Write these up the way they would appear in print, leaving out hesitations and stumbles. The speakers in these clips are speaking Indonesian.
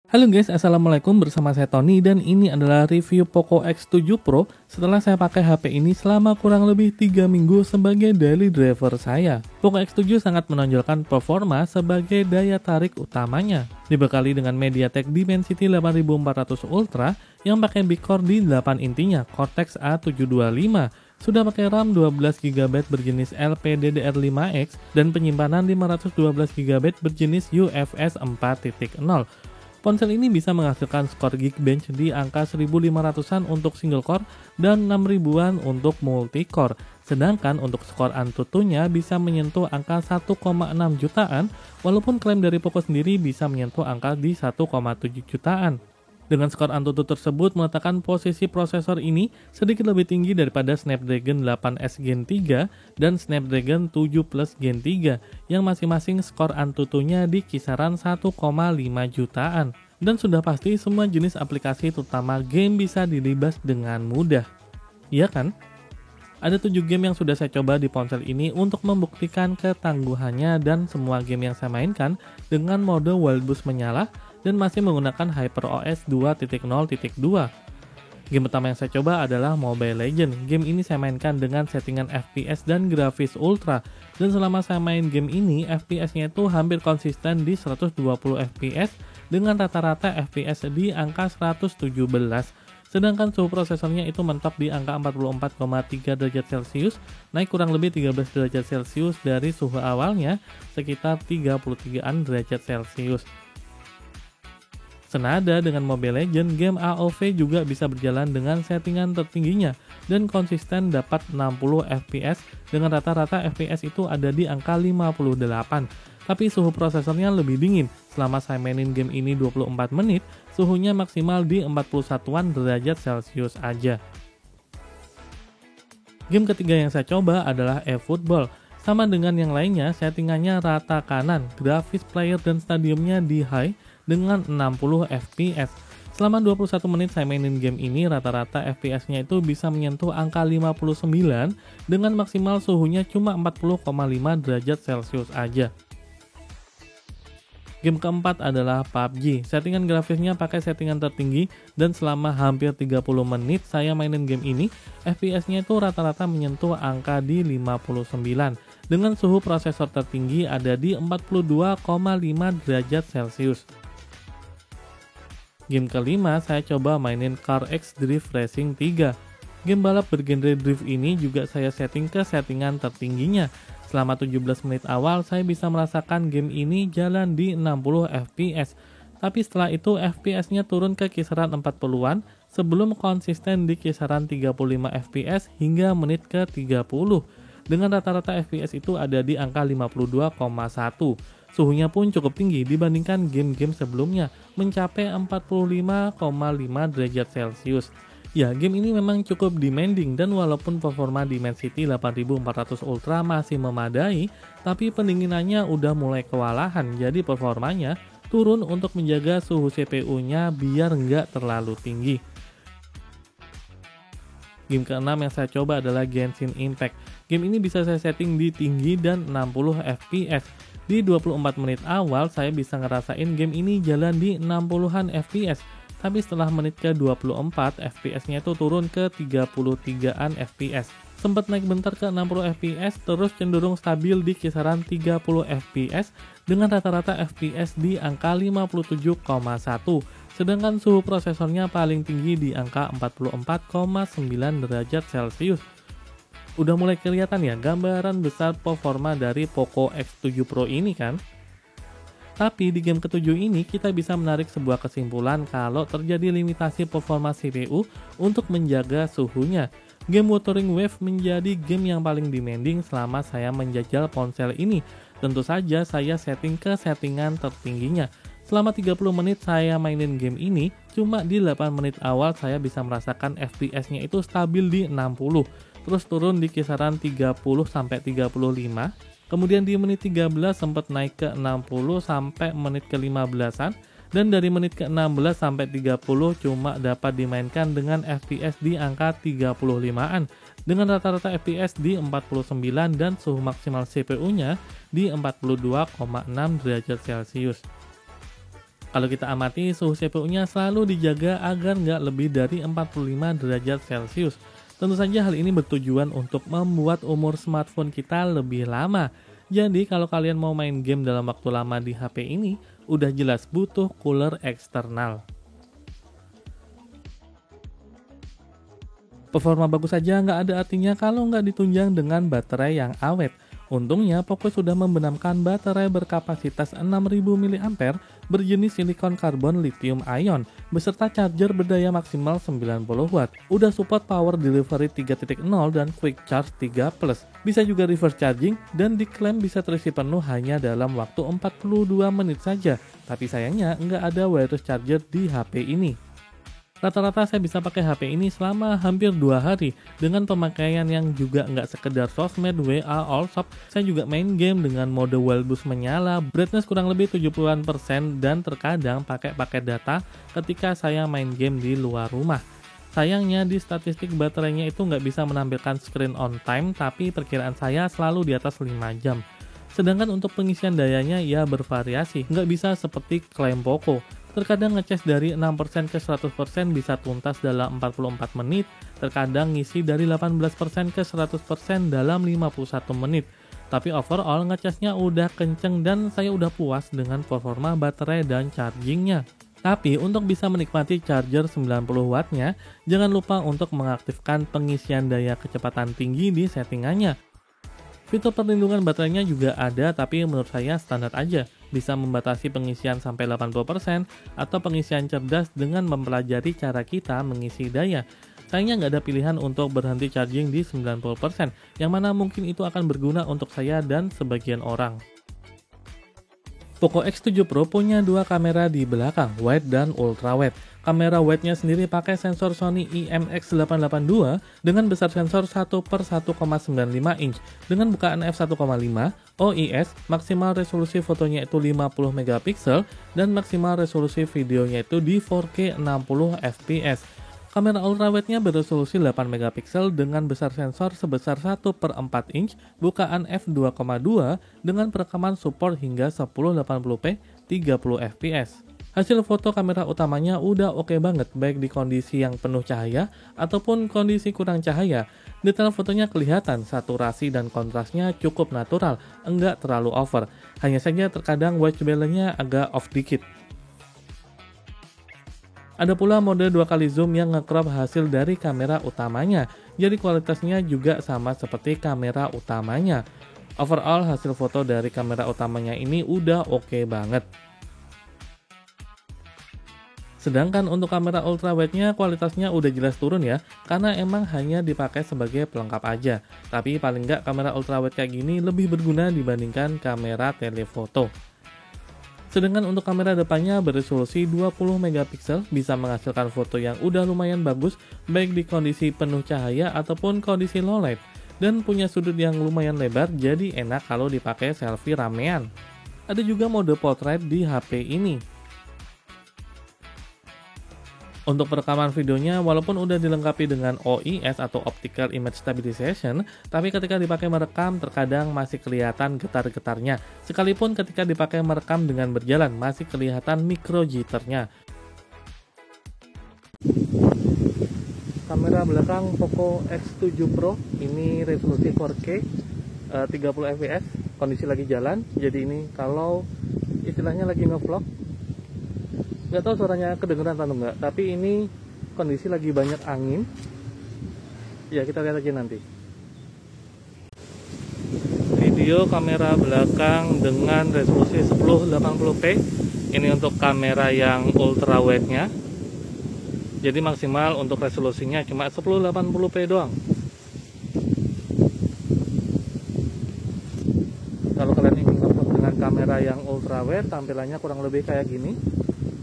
Halo guys, assalamualaikum, bersama saya Tony dan ini adalah review Poco X7 Pro setelah saya pakai HP ini selama kurang lebih 3 minggu sebagai daily driver saya. Poco X7 sangat menonjolkan performa sebagai daya tarik utamanya. Dibekali dengan MediaTek Dimensity 8400 Ultra yang pakai Big Core di 8 intinya, Cortex A725. Sudah pakai RAM 12GB berjenis LPDDR5X dan penyimpanan 512GB berjenis UFS 4.0. Ponsel ini bisa menghasilkan skor Geekbench di angka 1500-an untuk single core dan 6000-an untuk multi core. Sedangkan untuk skor Antutu-nya bisa menyentuh angka 1,6 jutaan, walaupun klaim dari Poco sendiri bisa menyentuh angka di 1,7 jutaan. Dengan skor Antutu tersebut meletakkan posisi prosesor ini sedikit lebih tinggi daripada Snapdragon 8S Gen 3 dan Snapdragon 7 Plus Gen 3 yang masing-masing skor Antutunya di kisaran 1,5 jutaan. Dan sudah pasti semua jenis aplikasi terutama game bisa dilibas dengan mudah. Iya kan? Ada 7 game yang sudah saya coba di ponsel ini untuk membuktikan ketangguhannya dan semua game yang saya mainkan dengan mode Wild Boost menyala dan masih menggunakan HyperOS 2.0.2. Game pertama yang saya coba adalah Mobile Legends. Game ini saya mainkan dengan settingan FPS dan grafis ultra. Dan selama saya main game ini, FPS-nya itu hampir konsisten di 120 FPS dengan rata-rata FPS di angka 117. Sedangkan suhu prosesornya itu mentok di angka 44,3 derajat Celcius, naik kurang lebih 13 derajat Celcius dari suhu awalnya, sekitar 33-an derajat Celcius. Senada dengan Mobile Legends, game AoV juga bisa berjalan dengan settingan tertingginya dan konsisten dapat 60 FPS dengan rata-rata FPS itu ada di angka 58. Tapi suhu prosesornya lebih dingin. Selama saya mainin game ini 24 menit, suhunya maksimal di 41-an derajat Celcius aja. Game ketiga yang saya coba adalah eFootball. Sama dengan yang lainnya, settingannya rata kanan, grafis player dan stadiumnya di high dengan 60 FPS. Selama 21 menit saya mainin game ini, rata-rata FPS-nya itu bisa menyentuh angka 59 dengan maksimal suhunya cuma 40,5 derajat Celcius aja. Game keempat adalah PUBG. Settingan grafisnya pakai settingan tertinggi dan selama hampir 30 menit saya mainin game ini, FPS-nya itu rata-rata menyentuh angka di 59 dengan suhu prosesor tertinggi ada di 42,5 derajat Celcius. Game kelima saya coba mainin CarX Drift Racing 3. Game balap bergenre drift ini juga saya setting ke settingan tertingginya. Selama 17 menit awal saya bisa merasakan game ini jalan di 60 FPS. Tapi setelah itu FPS-nya turun ke kisaran 40-an sebelum konsisten di kisaran 35 FPS hingga menit ke 30. Dengan rata-rata FPS itu ada di angka 52,1. Suhunya pun cukup tinggi dibandingkan game-game sebelumnya, mencapai 45,5 derajat Celcius. Ya, game ini memang cukup demanding dan walaupun performa Dimensity 8400 Ultra masih memadai, tapi pendinginannya udah mulai kewalahan, jadi performanya turun untuk menjaga suhu CPU-nya biar nggak terlalu tinggi. Game keenam yang saya coba adalah Genshin Impact. Game ini bisa saya setting di tinggi dan 60 FPS. Di 24 menit awal saya bisa ngerasain game ini jalan di 60-an FPS. Tapi setelah menit ke 24 FPS-nya itu turun ke 33-an FPS. Sempat naik bentar ke 60 FPS terus cenderung stabil di kisaran 30 FPS dengan rata-rata FPS di angka 57,1. Sedangkan suhu prosesornya paling tinggi di angka 44,9 derajat Celcius. Udah mulai kelihatan ya gambaran besar performa dari Poco X7 Pro ini kan? Tapi di game ketujuh ini kita bisa menarik sebuah kesimpulan kalau terjadi limitasi performa CPU untuk menjaga suhunya. Game Wuthering Waves menjadi game yang paling demanding selama saya menjajal ponsel ini. Tentu saja saya setting ke settingan tertingginya. Selama 30 menit saya mainin game ini, cuma di 8 menit awal saya bisa merasakan FPS-nya itu stabil di 60, terus turun di kisaran 30-35, kemudian di menit 13 sempat naik ke 60 sampai menit ke-15-an, dan dari menit ke-16 sampai 30 cuma dapat dimainkan dengan FPS di angka 35-an, dengan rata-rata FPS di 49 dan suhu maksimal CPU-nya di 42,6 derajat Celcius. Kalau kita amati, suhu CPU-nya selalu dijaga agar nggak lebih dari 45 derajat Celcius. Tentu saja hal ini bertujuan untuk membuat umur smartphone kita lebih lama. Jadi kalau kalian mau main game dalam waktu lama di HP ini, udah jelas butuh cooler eksternal. Performa bagus saja nggak ada artinya kalau nggak ditunjang dengan baterai yang awet. Untungnya, Poco sudah membenamkan baterai berkapasitas 6000 mAh berjenis silikon karbon lithium ion beserta charger berdaya maksimal 90 watt. Udah support power delivery 3.0 dan quick charge 3+. Bisa juga reverse charging dan diklaim bisa terisi penuh hanya dalam waktu 42 menit saja. Tapi sayangnya nggak ada wireless charger di HP ini. Rata-rata saya bisa pakai HP ini selama hampir 2 hari dengan pemakaian yang juga nggak sekedar sosmed, WA, all shop. Saya juga main game dengan mode Wild Boost menyala, brightness kurang lebih 70% dan terkadang pakai paket data ketika saya main game di luar rumah. Sayangnya di statistik baterainya itu nggak bisa menampilkan screen on time, tapi perkiraan saya selalu di atas 5 jam. Sedangkan untuk pengisian dayanya ya bervariasi, nggak bisa seperti klaim Poco. Terkadang ngecas dari 6% ke 100% bisa tuntas dalam 44 menit, terkadang ngisi dari 18% ke 100% dalam 51 menit. Tapi overall ngecasnya udah kenceng dan saya udah puas dengan performa baterai dan chargingnya. Tapi untuk bisa menikmati charger 90 wattnya, jangan lupa untuk mengaktifkan pengisian daya kecepatan tinggi di settingannya. Fitur perlindungan baterainya juga ada, tapi menurut saya standar aja. Bisa membatasi pengisian sampai 80% atau pengisian cerdas dengan mempelajari cara kita mengisi daya. Sayangnya nggak ada pilihan untuk berhenti charging di 90%, yang mana mungkin itu akan berguna untuk saya dan sebagian orang. Poco X7 Pro punya dua kamera di belakang, wide dan ultra wide. Kamera wide-nya sendiri pakai sensor Sony IMX882 dengan besar sensor 1/1,95 inch dengan bukaan f1,5, OIS, maksimal resolusi fotonya itu 50 megapiksel dan maksimal resolusi videonya itu di 4K 60 fps. Kamera ultrawide-nya beresolusi 8 megapiksel dengan besar sensor sebesar 1/4 inch, bukaan f2,2 dengan perekaman support hingga 1080p 30 fps. Hasil foto kamera utamanya udah oke banget, baik di kondisi yang penuh cahaya ataupun kondisi kurang cahaya. Detail fotonya kelihatan, saturasi dan kontrasnya cukup natural, enggak terlalu over. Hanya saja terkadang white balance-nya agak off dikit. Ada pula mode 2 kali zoom yang nge-crop hasil dari kamera utamanya, jadi kualitasnya juga sama seperti kamera utamanya. Overall hasil foto dari kamera utamanya ini udah oke banget. Sedangkan untuk kamera ultrawide-nya kualitasnya udah jelas turun ya, karena emang hanya dipakai sebagai pelengkap aja. Tapi paling nggak kamera ultrawide kayak gini lebih berguna dibandingkan kamera telefoto. Sedangkan untuk kamera depannya beresolusi 20 megapiksel, bisa menghasilkan foto yang udah lumayan bagus baik di kondisi penuh cahaya ataupun kondisi low light, dan punya sudut yang lumayan lebar jadi enak kalau dipakai selfie ramean. Ada juga mode portrait di HP ini. Untuk perekaman videonya, walaupun udah dilengkapi dengan OIS atau Optical Image Stabilization, tapi ketika dipakai merekam terkadang masih kelihatan getar-getarnya. Sekalipun ketika dipakai merekam dengan berjalan, masih kelihatan micro jitternya. Kamera belakang Poco X7 Pro, ini resolusi 4K, 30 fps, kondisi lagi jalan. Jadi ini kalau istilahnya lagi nge-vlog, nggak tahu suaranya kedengeran atau enggak, tapi ini kondisi lagi banyak angin ya, kita lihat aja nanti. Video kamera belakang dengan resolusi 1080p, ini untuk kamera yang ultrawide nya, jadi maksimal untuk resolusinya cuma 1080p doang. Kalau kalian ingin nge-vlog dengan kamera yang ultrawide, tampilannya kurang lebih kayak gini,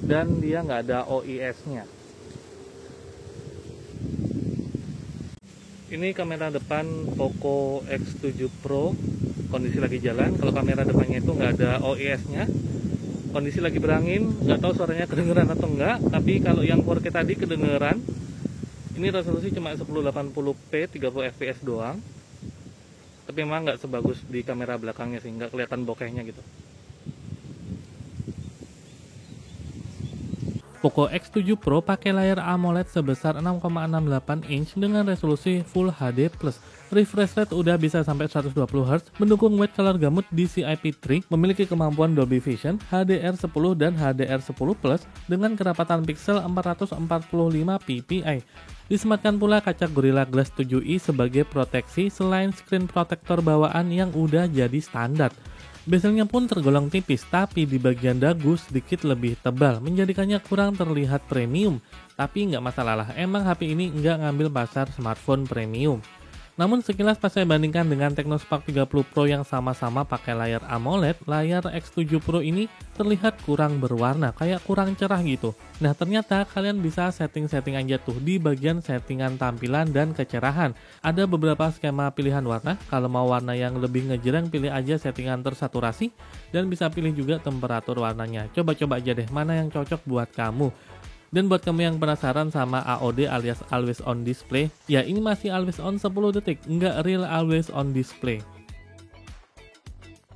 dan dia nggak ada OIS-nya. Ini kamera depan Poco X7 Pro, kondisi lagi jalan. Kalau kamera depannya itu nggak ada OIS-nya, kondisi lagi berangin, nggak tahu suaranya kedengeran atau enggak. Tapi kalau yang 4K tadi kedengeran. Ini resolusi cuma 1080p 30 fps doang. Tapi memang nggak sebagus di kamera belakangnya sih, nggak kelihatan bokehnya gitu. Poco X7 Pro pakai layar AMOLED sebesar 6,68 inch dengan resolusi Full HD+. Refresh rate udah bisa sampai 120Hz, mendukung white color gamut DCI-P3, memiliki kemampuan Dolby Vision, HDR10 dan HDR10+ dengan kerapatan pixel 445 ppi. Disematkan pula kaca Gorilla Glass 7i sebagai proteksi selain screen protector bawaan yang udah jadi standar. Bezelnya pun tergolong tipis, tapi di bagian dagu sedikit lebih tebal, menjadikannya kurang terlihat premium. Tapi nggak masalah lah, emang HP ini nggak ngambil pasar smartphone premium. Namun sekilas pas saya bandingkan dengan Tecnospark 30 Pro yang sama-sama pakai layar AMOLED, layar X7 Pro ini terlihat kurang berwarna, kayak kurang cerah gitu. Nah ternyata kalian bisa setting-setting aja tuh di bagian settingan tampilan dan kecerahan. Ada beberapa skema pilihan warna, kalau mau warna yang lebih ngejreng pilih aja settingan tersaturasi, dan bisa pilih juga temperatur warnanya. Coba-coba aja deh mana yang cocok buat kamu. Dan buat kamu yang penasaran sama AOD alias Always On Display, ya ini masih Always On 10 detik, nggak real Always On Display.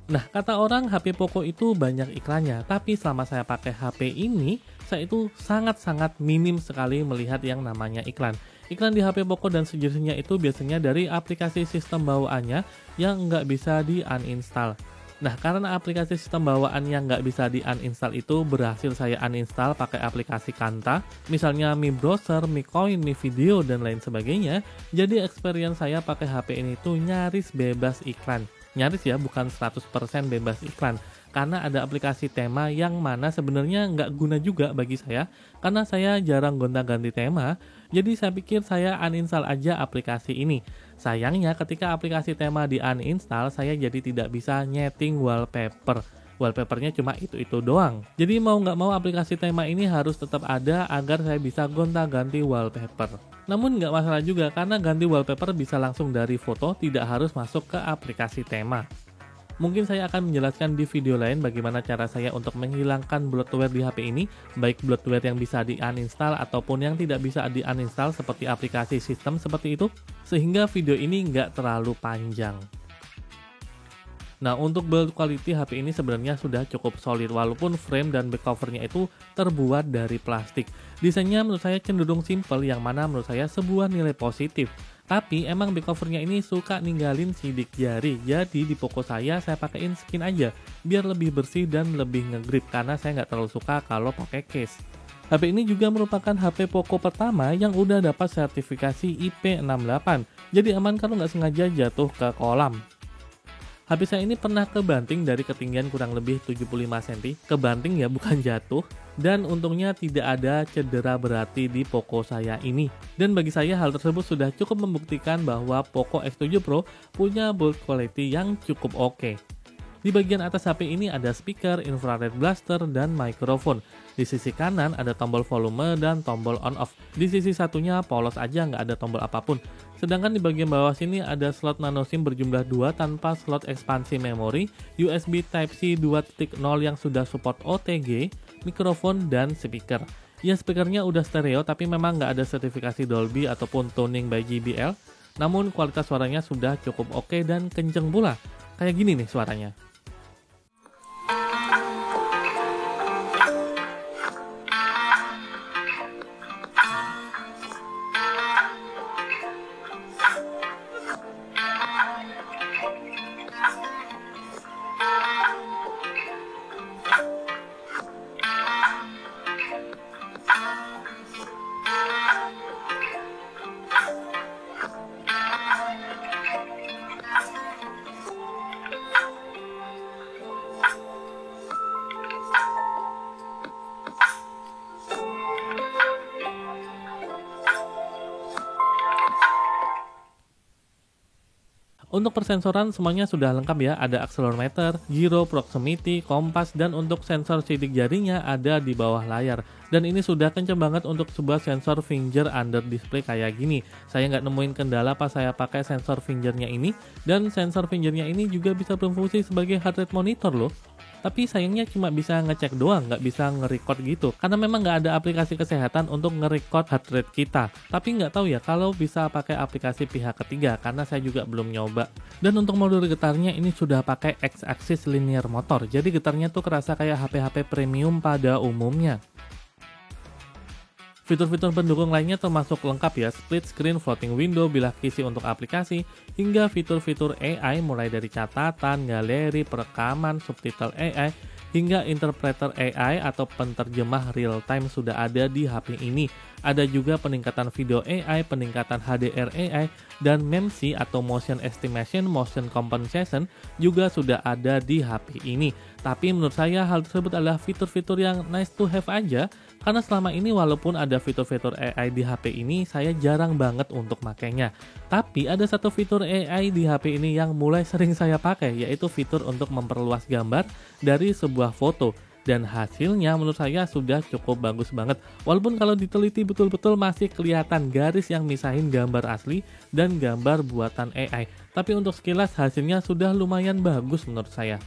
Nah, kata orang HP Poco itu banyak iklannya, tapi selama saya pakai HP ini, saya itu sangat-sangat minim sekali melihat yang namanya iklan. Iklan di HP Poco dan sejenisnya itu biasanya dari aplikasi sistem bawaannya yang nggak bisa di-uninstall. Nah, karena aplikasi sistem bawaan yang nggak bisa di-uninstall itu berhasil saya uninstall pakai aplikasi Kanta, misalnya Mi Browser, Mi Coin, Mi Video, dan lain sebagainya, jadi experience saya pakai HP ini tuh nyaris bebas iklan. Nyaris ya, bukan 100% bebas iklan. Karena ada aplikasi tema yang mana sebenarnya nggak guna juga bagi saya, karena saya jarang gonta-ganti tema, jadi saya pikir saya uninstall aja aplikasi ini. Sayangnya ketika aplikasi tema di uninstall, saya jadi tidak bisa nyeting wallpaper. Wallpapernya cuma itu doang. Jadi mau nggak mau aplikasi tema ini harus tetap ada agar saya bisa gonta-ganti wallpaper. Namun nggak masalah juga karena ganti wallpaper bisa langsung dari foto, tidak harus masuk ke aplikasi tema. Mungkin saya akan menjelaskan di video lain bagaimana cara saya untuk menghilangkan bloatware di HP ini, baik bloatware yang bisa di-uninstall ataupun yang tidak bisa di-uninstall seperti aplikasi sistem seperti itu, sehingga video ini nggak terlalu panjang. Nah, untuk build quality HP ini sebenarnya sudah cukup solid walaupun frame dan back covernya itu terbuat dari plastik. Desainnya menurut saya cenderung simple yang mana menurut saya sebuah nilai positif. Tapi emang back covernya ini suka ninggalin sidik jari, jadi di Poco saya pakaiin skin aja biar lebih bersih dan lebih ngegrip karena saya nggak terlalu suka kalau pakai case. HP ini juga merupakan HP Poco pertama yang udah dapat sertifikasi IP68, jadi aman kalau nggak sengaja jatuh ke kolam. HP saya ini pernah kebanting dari ketinggian kurang lebih 75 cm, kebanting ya bukan jatuh, dan untungnya tidak ada cedera berarti di Poco saya ini. Dan bagi saya hal tersebut sudah cukup membuktikan bahwa Poco X7 Pro punya build quality yang cukup oke. Di bagian atas HP ini ada speaker, infrared blaster, dan mikrofon. Di sisi kanan ada tombol volume dan tombol on-off. Di sisi satunya polos aja nggak ada tombol apapun. Sedangkan di bagian bawah sini ada slot nano SIM berjumlah 2 tanpa slot ekspansi memori, USB Type-C 2.0 yang sudah support OTG, mikrofon, dan speaker. Ya speakernya udah stereo tapi memang nggak ada sertifikasi Dolby ataupun tuning by JBL. Namun kualitas suaranya sudah cukup oke dan kenceng pula. Kayak gini nih suaranya. Untuk persensoran semuanya sudah lengkap ya, ada accelerometer, gyro, proximity, kompas, dan untuk sensor sidik jarinya ada di bawah layar. Dan ini sudah kenceng banget untuk sebuah sensor finger under display kayak gini. Saya nggak nemuin kendala pas saya pakai sensor fingernya ini, dan sensor fingernya ini juga bisa berfungsi sebagai heart rate monitor loh. Tapi sayangnya cuma bisa ngecek doang, nggak bisa nge-record gitu. Karena memang nggak ada aplikasi kesehatan untuk nge-record heart rate kita. Tapi nggak tahu ya kalau bisa pakai aplikasi pihak ketiga, karena saya juga belum nyoba. Dan untuk mode getarnya ini sudah pakai X-axis linear motor. Jadi getarnya tuh kerasa kayak HP-HP premium pada umumnya. Fitur-fitur pendukung lainnya termasuk lengkap ya, split screen, floating window, bilah kisi untuk aplikasi, hingga fitur-fitur AI mulai dari catatan, galeri, perekaman, subtitle AI, hingga interpreter AI atau penterjemah real time sudah ada di HP ini. Ada juga peningkatan video AI, peningkatan HDR AI, dan MEMC atau motion estimation, motion compensation juga sudah ada di HP ini. Tapi menurut saya hal tersebut adalah fitur-fitur yang nice to have aja, karena selama ini walaupun ada fitur-fitur AI di HP ini, saya jarang banget untuk makainya. Tapi ada satu fitur AI di HP ini yang mulai sering saya pakai, yaitu fitur untuk memperluas gambar dari sebuah foto. Dan hasilnya menurut saya sudah cukup bagus banget. Walaupun kalau diteliti betul-betul masih kelihatan garis yang misahin gambar asli dan gambar buatan AI. Tapi untuk sekilas hasilnya sudah lumayan bagus menurut saya.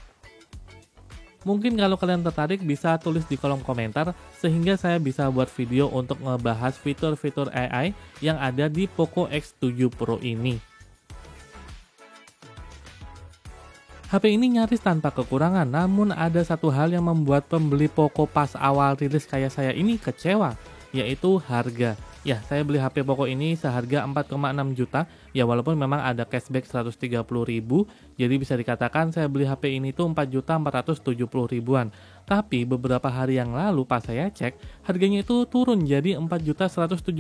Mungkin kalau kalian tertarik bisa tulis di kolom komentar sehingga saya bisa buat video untuk ngebahas fitur-fitur AI yang ada di Poco X7 Pro ini. HP ini nyaris tanpa kekurangan, namun ada satu hal yang membuat pembeli Poco pas awal rilis kayak saya ini kecewa, yaitu harga. Ya, saya beli HP Poco ini seharga 4,6 juta, ya walaupun memang ada cashback 130.000, jadi bisa dikatakan saya beli HP ini tuh 4.470.000-an. Tapi beberapa hari yang lalu pas saya cek, harganya itu turun jadi 4.175.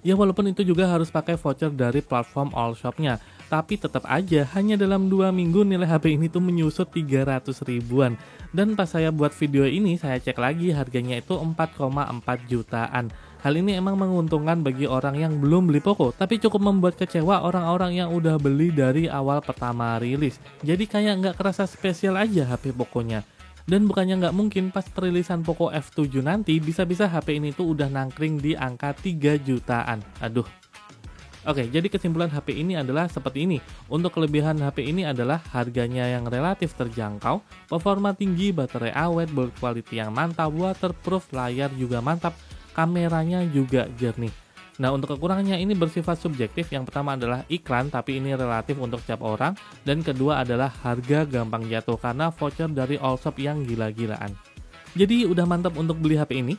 Ya walaupun itu juga harus pakai voucher dari platform Allshop-nya. Tapi tetap aja hanya dalam 2 minggu nilai HP ini tuh menyusut 300 ribuan. Dan pas saya buat video ini saya cek lagi harganya itu 4,4 jutaan. Hal ini emang menguntungkan bagi orang yang belum beli Poco, tapi cukup membuat kecewa orang-orang yang udah beli dari awal pertama rilis. Jadi kayak nggak kerasa spesial aja HP Poconya. Dan bukannya nggak mungkin pas perilisan Poco F7 nanti bisa-bisa HP ini tuh udah nangkring di angka 3 jutaan. Aduh. Oke, jadi kesimpulan HP ini adalah seperti ini. Untuk kelebihan HP ini adalah harganya yang relatif terjangkau, performa tinggi, baterai awet, build quality yang mantap, waterproof, layar juga mantap, kameranya juga jernih. Nah, untuk kekurangannya ini bersifat subjektif. Yang pertama adalah iklan, tapi ini relatif untuk setiap orang. Dan kedua adalah harga gampang jatuh karena voucher dari Allshop yang gila-gilaan. Jadi udah mantap untuk beli HP ini.